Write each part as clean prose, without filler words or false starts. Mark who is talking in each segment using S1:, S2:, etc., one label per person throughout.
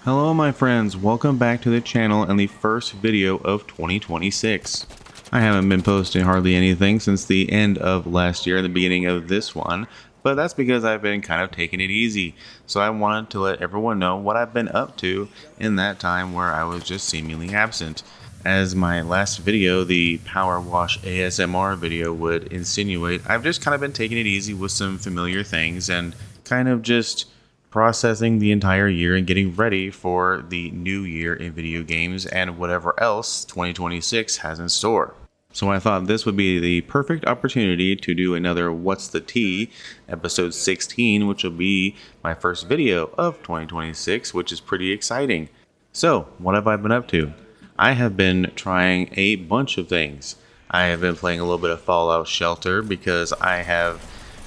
S1: Hello my friends, welcome back to the channel and the first video of 2026. I haven't been posting hardly anything since the end of last year and the beginning of this one, but that's because I've been kind of taking it easy. So I wanted to let everyone know what I've been up to in that time where I was just seemingly absent. As my last video, the Power Wash ASMR video would insinuate, I've just kind of been taking it easy with some familiar things and kind of just processing the entire year and getting ready for the new year in video games and whatever else 2026 has in store. So I thought this would be the perfect opportunity to do another What's the Tea, episode 16, which will be my first video of 2026, which is pretty exciting. So, what have I been up to? I have been trying a bunch of things. I have been playing a little bit of Fallout Shelter because I have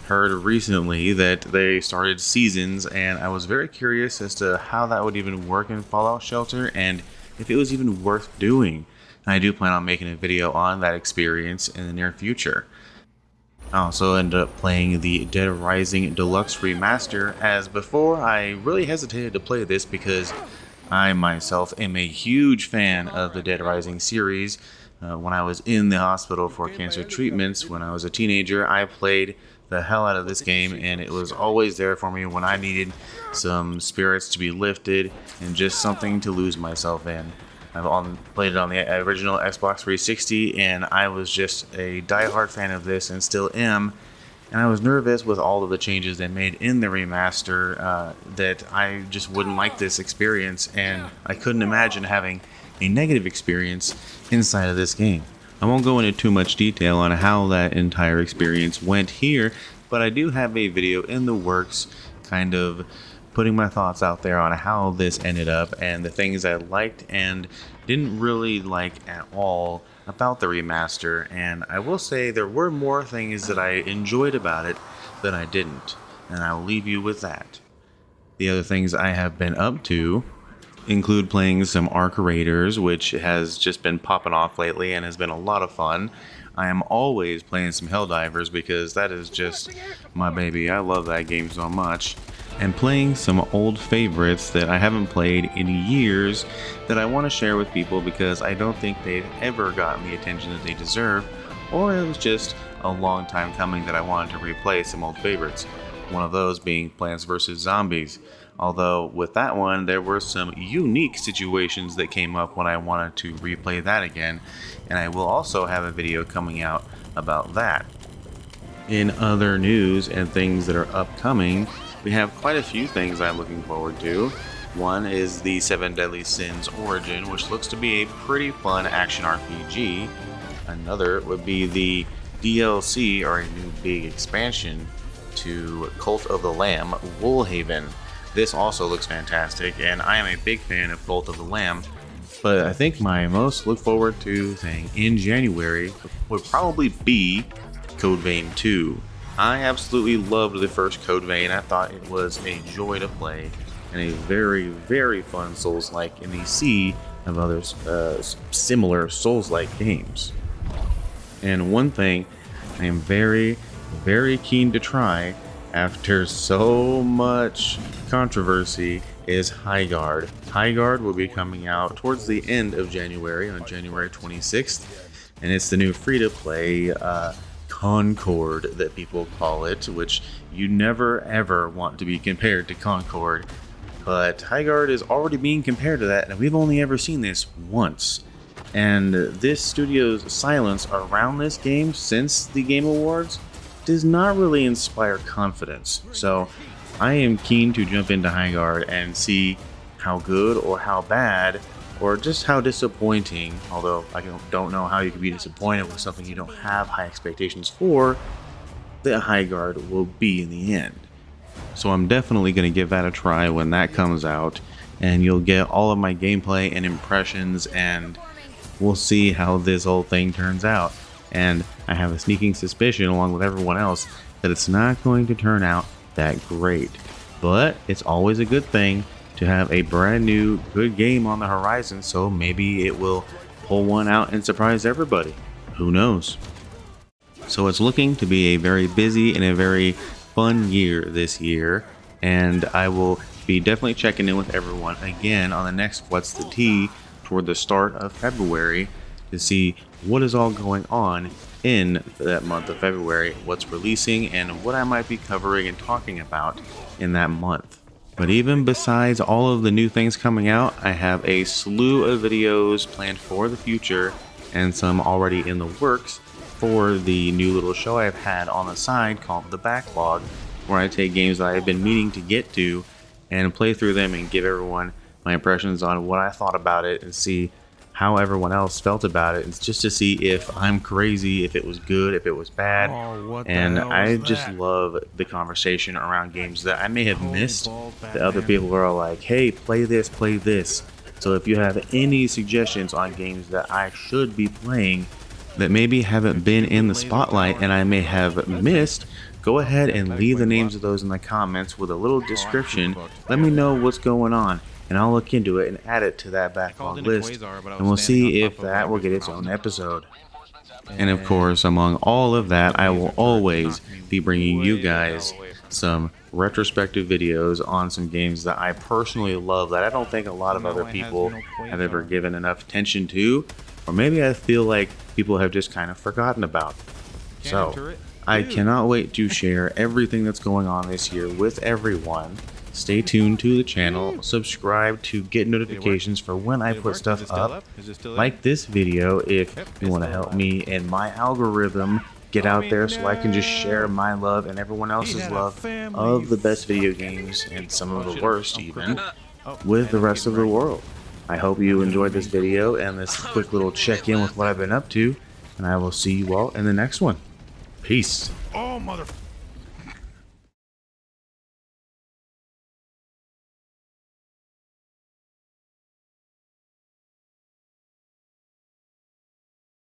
S1: heard recently that they started seasons, and I was very curious as to how that would even work in Fallout Shelter and if it was even worth doing. I do plan on making a video on that experience in the near future. I also ended up playing the Dead Rising Deluxe Remaster, as before I really hesitated to play this because I myself am a huge fan of the Dead Rising series. When I was in the hospital for cancer treatments when I was a teenager, I played the hell out of this game, and it was always there for me when I needed some spirits to be lifted and just something to lose myself in. I've played it on the original Xbox 360, and I was just a diehard fan of this and still am. And I was nervous with all of the changes they made in the remaster that I just wouldn't like this experience, and I couldn't imagine having a negative experience inside of this game. I won't go into too much detail on how that entire experience went here, but I do have a video in the works kind of putting my thoughts out there on how this ended up and the things I liked and didn't really like at all about the remaster. And I will say there were more things that I enjoyed about it than I didn't, and I will leave you with that. The other things I have been up to include playing some Arc Raiders, which has just been popping off lately and has been a lot of fun. I am always playing some Helldivers because that is just my baby. I love that game so much. And playing some old favorites that I haven't played in years that I want to share with people because I don't think they've ever gotten the attention that they deserve, or it was just a long time coming that I wanted to replay some old favorites. One of those being Plants vs. Zombies. Although with that one, there were some unique situations that came up when I wanted to replay that again, and I will also have a video coming out about that. In other news and things that are upcoming, we have quite a few things I'm looking forward to. One is the Seven Deadly Sins Origin, which looks to be a pretty fun action RPG. Another would be the DLC, or a new big expansion, to Cult of the Lamb Woolhaven. This also looks fantastic, and I am a big fan of Cult of the Lamb, but I think my most look forward to thing in January would probably be Code Vein 2. I absolutely loved the first Code Vein. I thought it was a joy to play and a very, very fun Souls-like in the sea of other similar Souls-like games. And one thing I am very, very keen to try after so much controversy is Highguard. Highguard will be coming out towards the end of January, on January 26th, and it's the new free-to-play Concord that people call it, which you never ever want to be compared to Concord, but Highguard is already being compared to that, and we've only ever seen this once. And this studio's silence around this game since the Game Awards does not really inspire confidence. So I am keen to jump into Highguard and see how good or how bad or just how disappointing, although I don't know how you can be disappointed with something you don't have high expectations for, that Highguard will be in the end. So I'm definitely going to give that a try when that comes out, and you'll get all of my gameplay and impressions, and we'll see how this whole thing turns out. And I have a sneaking suspicion, along with everyone else, that it's not going to turn out that great. But it's always a good thing to have a brand new good game on the horizon, so maybe it will pull one out and surprise everybody. Who knows? So it's looking to be a very busy and a very fun year this year, and I will be definitely checking in with everyone again on the next What's the Tea toward the start of February to see what is all going on in that month of February, what's releasing, and what I might be covering and talking about in that month. But even besides all of the new things coming out, I have a slew of videos planned for the future and some already in the works for the new little show I've had on the side called The Backlog, where I take games that I've been meaning to get to and play through them and give everyone my impressions on what I thought about it and see how everyone else felt about it. It's just to see if I'm crazy, if it was good, if it was bad. And I just love the conversation around games that I may have missed that other people are like, hey, play this, play this. So if you have any suggestions on games that I should be playing that maybe haven't been in the spotlight and I may have missed, go ahead and leave the names of those in the comments with a little description. Let me know what's going on, and I'll look into it and add it to that backlog list, and we'll see if that will get its own episode. And of course, among all of that, I will always be bringing you guys some retrospective videos on some games that I personally love that I don't think a lot of other people have ever given enough attention to, or maybe I feel like people have just kind of forgotten about. So I cannot wait to share everything that's going on this year with everyone. Stay tuned to the channel, subscribe to get notifications for when I put stuff up, like this video if you want to help me and my algorithm get out there so I can just share my love and everyone else's love of the best video games, and some of the worst even, with the rest of the world. I hope you enjoyed this video and this quick little check-in with what I've been up to, and I will see you all in the next one. Peace.
S2: Oh, mother...